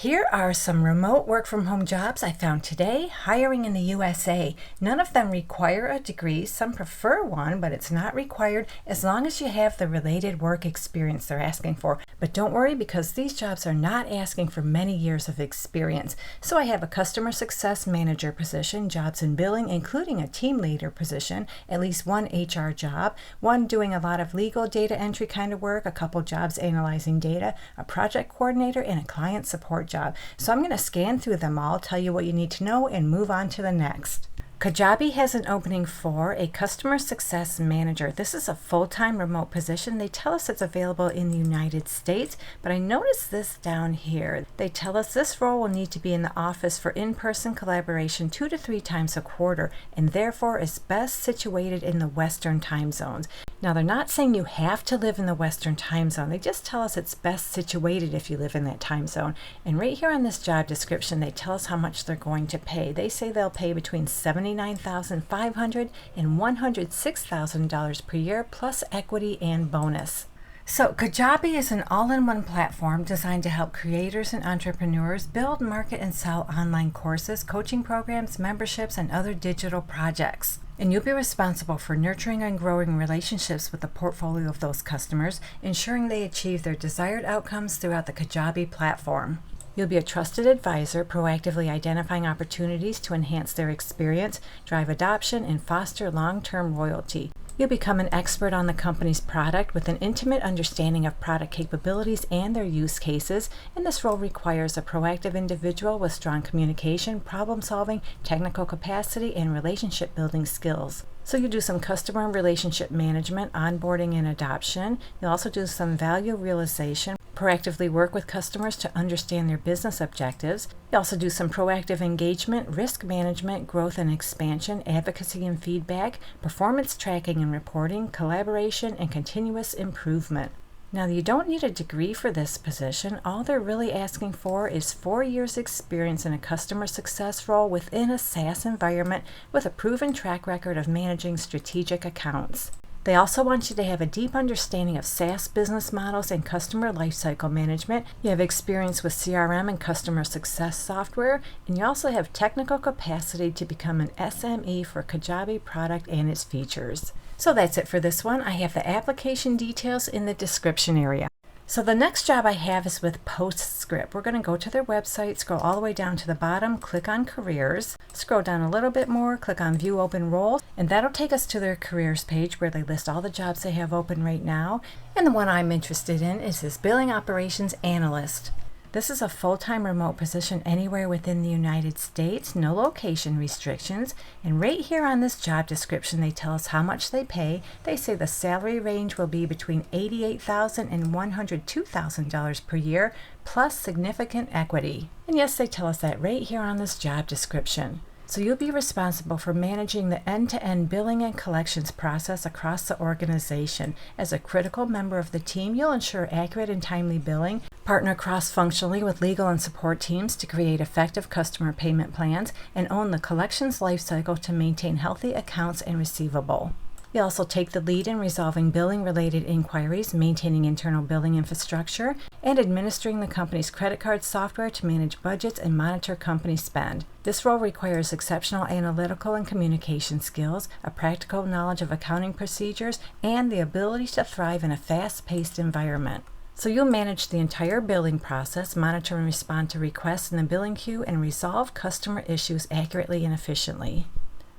Here are some remote work from home jobs I found today, hiring in the USA. None of them require a degree. Some prefer one, but it's not required as long as you have the related work experience they're asking for. But don't worry, because these jobs are not asking for many years of experience. So I have a customer success manager position, jobs in billing, including a team leader position, at least one HR job, one doing a lot of legal data entry kind of work, a couple jobs analyzing data, a project coordinator, and a client support job. So I'm going to scan through them all, tell you what you need to know, and move on to the next. Kajabi has an opening for a customer success manager. This is a full-time remote position. They tell us it's available in the United States, but I noticed this down here. They tell us this role will need to be in the office for in-person collaboration 2 to 3 times a quarter, and therefore is best situated in the Western time zones. Now, they're not saying you have to live in the Western time zone. They just tell us it's best situated if you live in that time zone. And right here on this job description, they tell us how much they're going to pay. They say they'll pay between $79,500 and $106,000 per year, plus equity and bonus. So Kajabi is an all-in-one platform designed to help creators and entrepreneurs build, market, and sell online courses, coaching programs, memberships, and other digital projects. And you'll be responsible for nurturing and growing relationships with the portfolio of those customers, ensuring they achieve their desired outcomes throughout the Kajabi platform. You'll be a trusted advisor, proactively identifying opportunities to enhance their experience, drive adoption, and foster long-term loyalty. You'll become an expert on the company's product with an intimate understanding of product capabilities and their use cases, and this role requires a proactive individual with strong communication, problem-solving, technical capacity, and relationship-building skills. So you do some customer relationship management, onboarding, and adoption. You'll also do some value realization, proactively work with customers to understand their business objectives. You also do some proactive engagement, risk management, growth and expansion, advocacy and feedback, performance tracking and reporting, collaboration, and continuous improvement. Now, you don't need a degree for this position. All they're really asking for is 4 years experience in a customer success role within a SaaS environment with a proven track record of managing strategic accounts. They also want you to have a deep understanding of SaaS business models and customer lifecycle management. You have experience with CRM and customer success software, and you also have technical capacity to become an SME for Kajabi product and its features. So that's it for this one. I have the application details in the description area. So the next job I have is with PostScript. We're going to go to their website, scroll all the way down to the bottom, click on Careers, scroll down a little bit more, click on View Open Roles, and that'll take us to their careers page where they list all the jobs they have open right now. And the one I'm interested in is this Billing Operations Analyst. This is a full-time remote position anywhere within the United States, no location restrictions. And right here on this job description, they tell us how much they pay. They say the salary range will be between $88,000 and $102,000 per year, plus significant equity. And yes, they tell us that right here on this job description. So you'll be responsible for managing the end-to-end billing and collections process across the organization. As a critical member of the team, you'll ensure accurate and timely billing, partner cross-functionally with legal and support teams to create effective customer payment plans, and own the collections lifecycle to maintain healthy accounts and receivable. You also take the lead in resolving billing-related inquiries, maintaining internal billing infrastructure, and administering the company's credit card software to manage budgets and monitor company spend. This role requires exceptional analytical and communication skills, a practical knowledge of accounting procedures, and the ability to thrive in a fast-paced environment. So you'll manage the entire billing process, monitor and respond to requests in the billing queue, and resolve customer issues accurately and efficiently.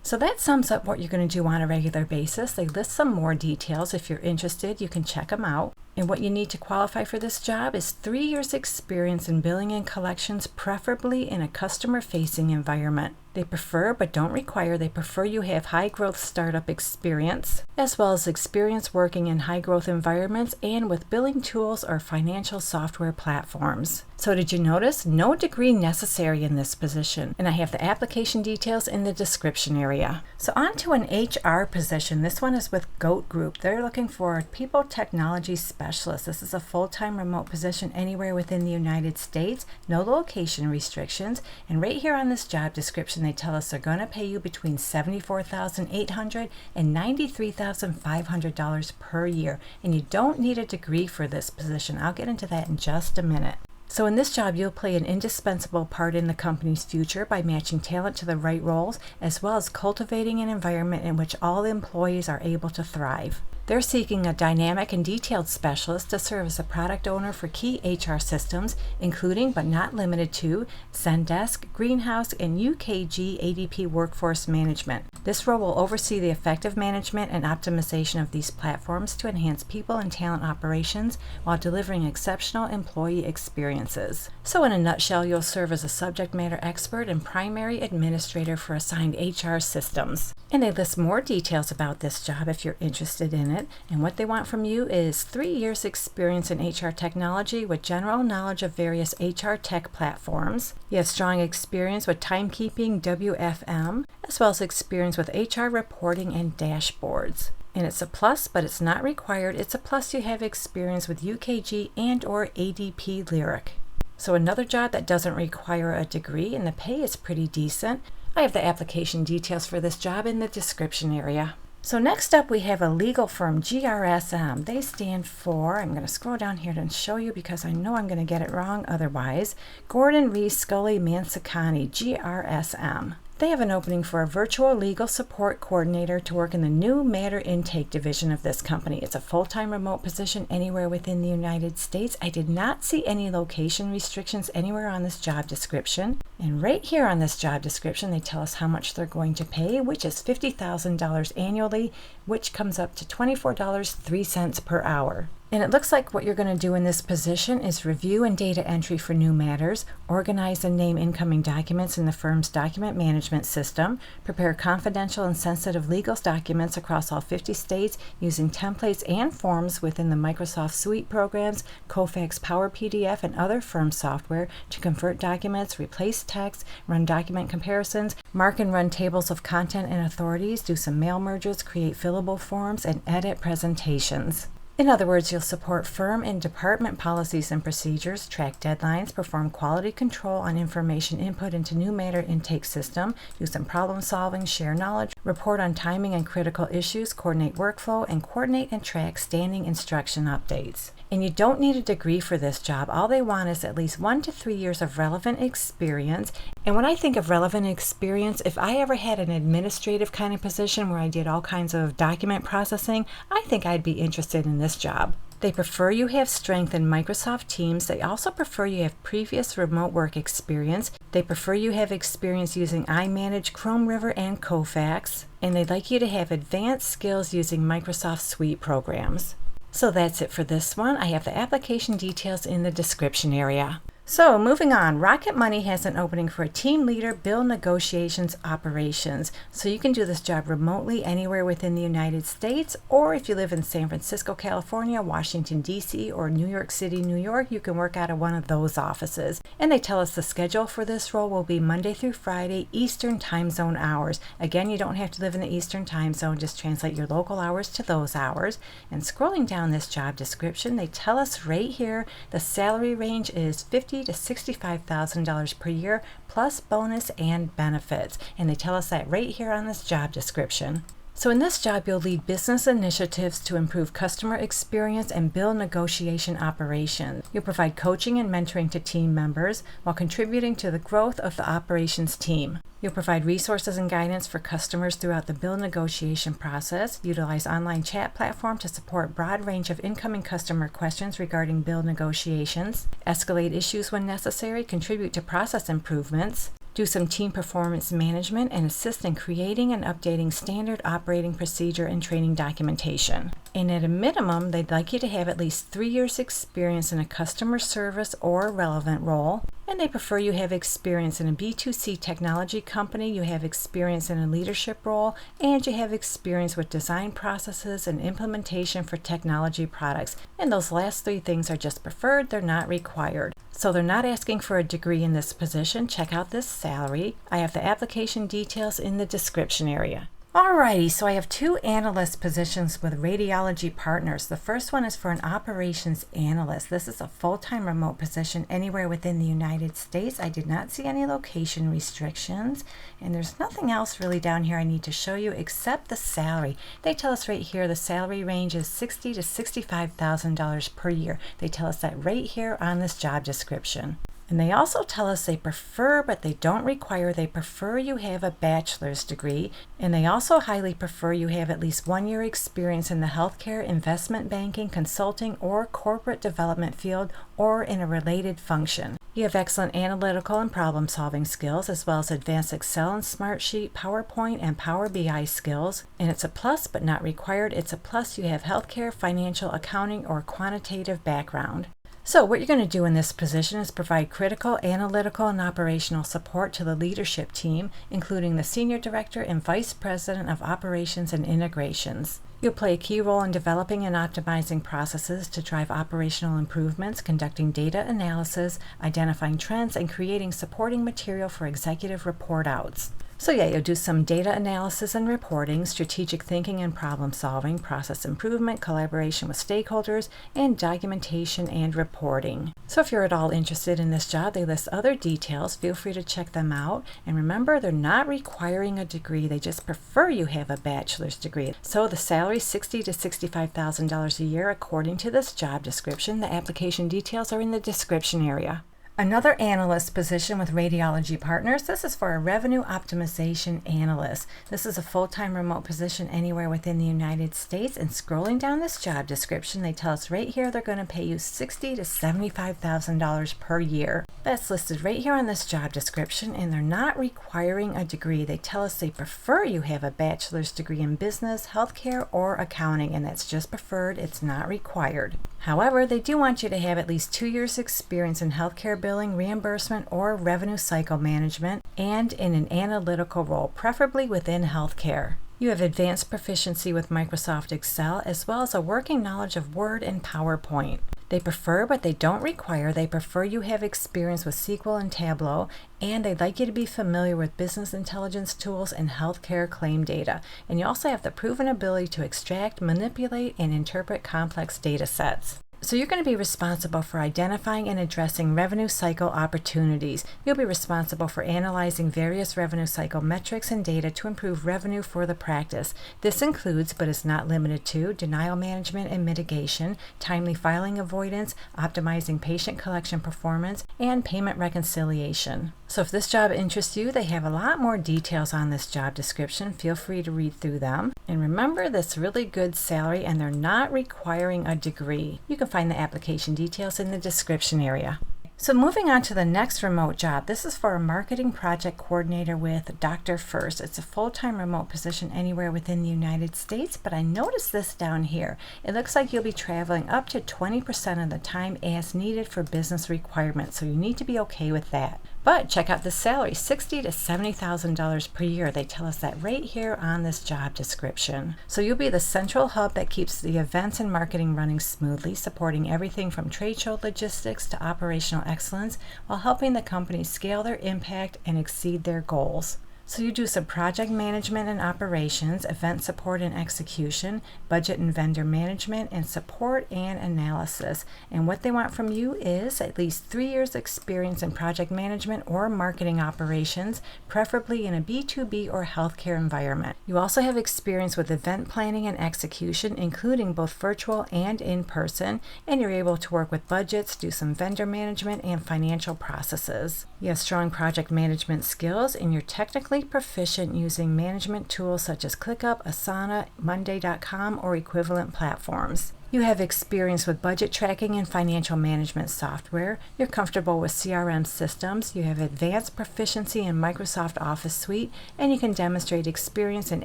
So that sums up what you're going to do on a regular basis. They list some more details. If you're interested, you can check them out. And what you need to qualify for this job is 3 years experience in billing and collections, preferably in a customer-facing environment. They prefer, but don't require, they prefer you have high-growth startup experience, as well as experience working in high-growth environments and with billing tools or financial software platforms. So did you notice? No degree necessary in this position. And I have the application details in the description area. So on to an HR position. This one is with GOAT Group. They're looking for a people technology specialist. This is a full-time remote position anywhere within the United States, no location restrictions. And right here on this job description, they tell us they're going to pay you between $74,800 and $93,500 per year. And you don't need a degree for this position. I'll get into that in just a minute. So in this job, you'll play an indispensable part in the company's future by matching talent to the right roles, as well as cultivating an environment in which all employees are able to thrive. They're seeking a dynamic and detailed specialist to serve as a product owner for key HR systems, including but not limited to Zendesk, Greenhouse, and UKG ADP Workforce Management. This role will oversee the effective management and optimization of these platforms to enhance people and talent operations while delivering exceptional employee experiences. So in a nutshell, you'll serve as a subject matter expert and primary administrator for assigned HR systems. And they list more details about this job if you're interested in it. And what they want from you is 3 years experience in HR technology with general knowledge of various HR tech platforms. You have strong experience with timekeeping, WFM, as well as experience with HR reporting and dashboards. And it's a plus, but it's not required. It's a plus you have experience with UKG and or ADP Lyric. So another job that doesn't require a degree, and the pay is pretty decent. I have the application details for this job in the description area. So next up we have a legal firm, GRSM. They stand for, I'm going to scroll down here to show you because I know I'm going to get it wrong otherwise, Gordon Reese Scully Mansicani, GRSM. They have an opening for a virtual legal support coordinator to work in the new matter intake division of this company. It's a full-time remote position anywhere within the United States. I did not see any location restrictions anywhere on this job description. And right here on this job description, they tell us how much they're going to pay, which is $50,000 annually, which comes up to $24.03 per hour. And it looks like what you're going to do in this position is review and data entry for new matters, organize and name incoming documents in the firm's document management system, prepare confidential and sensitive legal documents across all 50 states using templates and forms within the Microsoft Suite programs, Kofax Power PDF, and other firm software to convert documents, replace text, run document comparisons, mark and run tables of content and authorities, do some mail merges, create fillable forms, and edit presentations. In other words, you'll support firm and department policies and procedures, track deadlines, perform quality control on information input into new matter intake system, do some problem solving, share knowledge, report on timing and critical issues, coordinate workflow, and coordinate and track standing instruction updates. And you don't need a degree for this job. All they want is at least 1 to 3 years of relevant experience. And when I think of relevant experience, if I ever had an administrative kind of position where I did all kinds of document processing, I think I'd be interested in this job. They prefer you have strength in Microsoft Teams. They also prefer you have previous remote work experience. They prefer you have experience using iManage, Chrome River, and Kofax. And they'd like you to have advanced skills using Microsoft Suite programs. So that's it for this one. I have the application details in the description area. So moving on, Rocket Money has an opening for a team leader, bill negotiations operations. So you can do this job remotely anywhere within the United States, or if you live in San Francisco, California, Washington, D.C., or New York City, New York, you can work out of one of those offices. And they tell us the schedule for this role will be Monday through Friday, Eastern Time Zone hours. Again, you don't have to live in the Eastern Time Zone, just translate your local hours to those hours. And scrolling down this job description, they tell us right here the salary range is $50,000 to $65,000 per year plus bonus and benefits. And they tell us that right here on this job description. So in this job, you'll lead business initiatives to improve customer experience and bill negotiation operations. You'll provide coaching and mentoring to team members while contributing to the growth of the operations team. You'll provide resources and guidance for customers throughout the bill negotiation process, utilize online chat platform to support broad range of incoming customer questions regarding bill negotiations, escalate issues when necessary, contribute to process improvements, do some team performance management, and assist in creating and updating standard operating procedure and training documentation. And at a minimum, they'd like you to have at least 3 years experience in a customer service or relevant role. And they prefer you have experience in a B2C technology company, you have experience in a leadership role, and you have experience with design processes and implementation for technology products. And those last 3 things are just preferred, they're not required. So they're not asking for a degree in this position. Check out this salary. I have the application details in the description area. Alrighty, so I have two analyst positions with Radiology Partners. The first one is for an operations analyst. This is a full-time remote position anywhere within the United States. I did not see any location restrictions, and there's nothing else really down here I need to show you except the salary. They tell us right here the salary range is $60,000 to $65,000 per year. They tell us that right here on this job description. And they also tell us they prefer, but they don't require, they prefer you have a bachelor's degree, and they also highly prefer you have at least 1 year experience in the healthcare, investment banking, consulting, or corporate development field, or in a related function. You have excellent analytical and problem-solving skills, as well as advanced Excel and Smartsheet, PowerPoint, and Power BI skills. And it's a plus, but not required. It's a plus you have healthcare, financial, accounting, or quantitative background. So what you're going to do in this position is provide critical, analytical, and operational support to the leadership team, including the Senior Director and Vice President of Operations and Integrations. You'll play a key role in developing and optimizing processes to drive operational improvements, conducting data analysis, identifying trends, and creating supporting material for executive report outs. So yeah, you'll do some data analysis and reporting, strategic thinking and problem solving, process improvement, collaboration with stakeholders, and documentation and reporting. So if you're at all interested in this job, they list other details. Feel free to check them out. And remember, they're not requiring a degree. They just prefer you have a bachelor's degree. So the salary is $60,000 to $65,000 a year according to this job description. The application details are in the description area. Another analyst position with Radiology Partners. This is for a revenue optimization analyst. This is a full-time remote position anywhere within the United States. And scrolling down this job description, they tell us right here they're going to pay you $60,000 to $75,000 per year. That's listed right here on this job description, and they're not requiring a degree. They tell us they prefer you have a bachelor's degree in business, healthcare, or accounting, and that's just preferred. It's not required. However, they do want you to have at least 2 years experience in healthcare billing, reimbursement, or revenue cycle management, and in an analytical role, preferably within healthcare. You have advanced proficiency with Microsoft Excel, as well as a working knowledge of Word and PowerPoint. They prefer, but they don't require, they prefer you have experience with SQL and Tableau, and they'd like you to be familiar with business intelligence tools and healthcare claim data. And you also have the proven ability to extract, manipulate, and interpret complex data sets. So you're going to be responsible for identifying and addressing revenue cycle opportunities. You'll be responsible for analyzing various revenue cycle metrics and data to improve revenue for the practice. This includes, but is not limited to, denial management and mitigation, timely filing avoidance, optimizing patient collection performance, and payment reconciliation. So if this job interests you, they have a lot more details on this job description. Feel free to read through them. And remember, this really good salary, and they're not requiring a degree. You can find the application details in the description area. So moving on to the next remote job, this is for a marketing project coordinator with Dr. First. It's a full-time remote position anywhere within the United States, but I noticed this down here. It looks like you'll be traveling up to 20% of the time as needed for business requirements, so you need to be okay with that. But check out the salary, $60,000 to $70,000 per year. They tell us that right here on this job description. So you'll be the central hub that keeps the events and marketing running smoothly, supporting everything from trade show logistics to operational excellence, while helping the company scale their impact and exceed their goals. So you do some project management and operations, event support and execution, budget and vendor management, and support and analysis. And what they want from you is at least 3 years experience in project management or marketing operations, preferably in a B2B or healthcare environment. You also have experience with event planning and execution, including both virtual and in person, and you're able to work with budgets, do some vendor management, and financial processes. You have strong project management skills, and you're technically proficient using management tools such as ClickUp, Asana, Monday.com, or equivalent platforms. You have experience with budget tracking and financial management software. You're comfortable with CRM systems. You have advanced proficiency in Microsoft Office Suite, and you can demonstrate experience in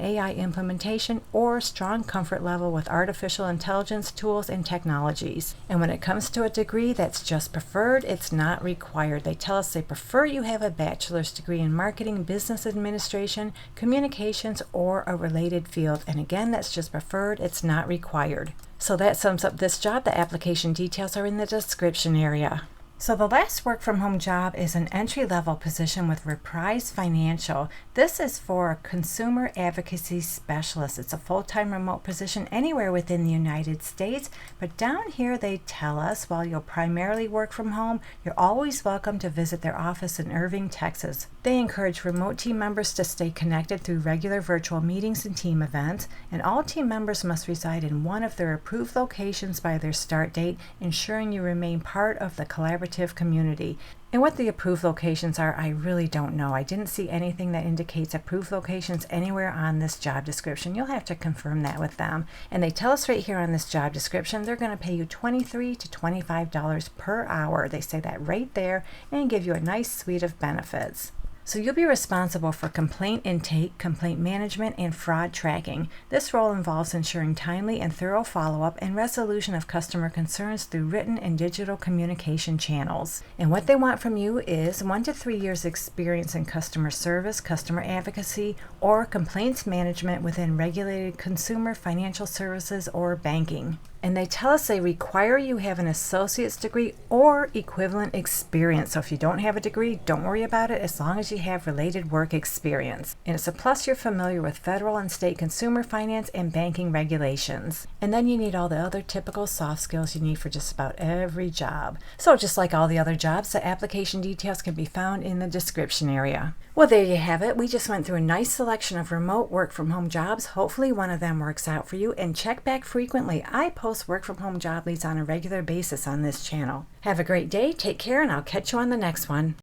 AI implementation or strong comfort level with artificial intelligence tools and technologies. And when it comes to a degree, that's just preferred. It's not required. They tell us they prefer you have a bachelor's degree in marketing, business administration, communications, or a related field. And again, that's just preferred. It's not required. So that sums up this job. The application details are in the description area. So the last work from home job is an entry-level position with Reprise Financial. This is for a consumer advocacy specialist. It's a full-time remote position anywhere within the United States, but down here they tell us while you'll primarily work from home, you're always welcome to visit their office in Irving, Texas. They encourage remote team members to stay connected through regular virtual meetings and team events, and all team members must reside in one of their approved locations by their start date, ensuring you remain part of the collaborative community. And what the approved locations are, I really don't know. I didn't see anything that indicates approved locations anywhere on this job description. You'll have to confirm that with them. And they tell us right here on this job description, they're going to pay you $23 to $25 per hour. They say that right there and give you a nice suite of benefits. So you'll be responsible for complaint intake, complaint management, and fraud tracking. This role involves ensuring timely and thorough follow-up and resolution of customer concerns through written and digital communication channels. And what they want from you is 1 to 3 years experience in customer service, customer advocacy, or complaints management within regulated consumer financial services or banking. And they tell us they require you have an associate's degree or equivalent experience. So if you don't have a degree, don't worry about it as long as you have related work experience. And it's a plus you're familiar with federal and state consumer finance and banking regulations. And then you need all the other typical soft skills you need for just about every job. So just like all the other jobs, the application details can be found in the description area. Well, there you have it. We just went through a nice selection of remote work from home jobs. Hopefully one of them works out for you, and check back frequently. I post work from home job leads on a regular basis on this channel. Have a great day, take care, and I'll catch you on the next one.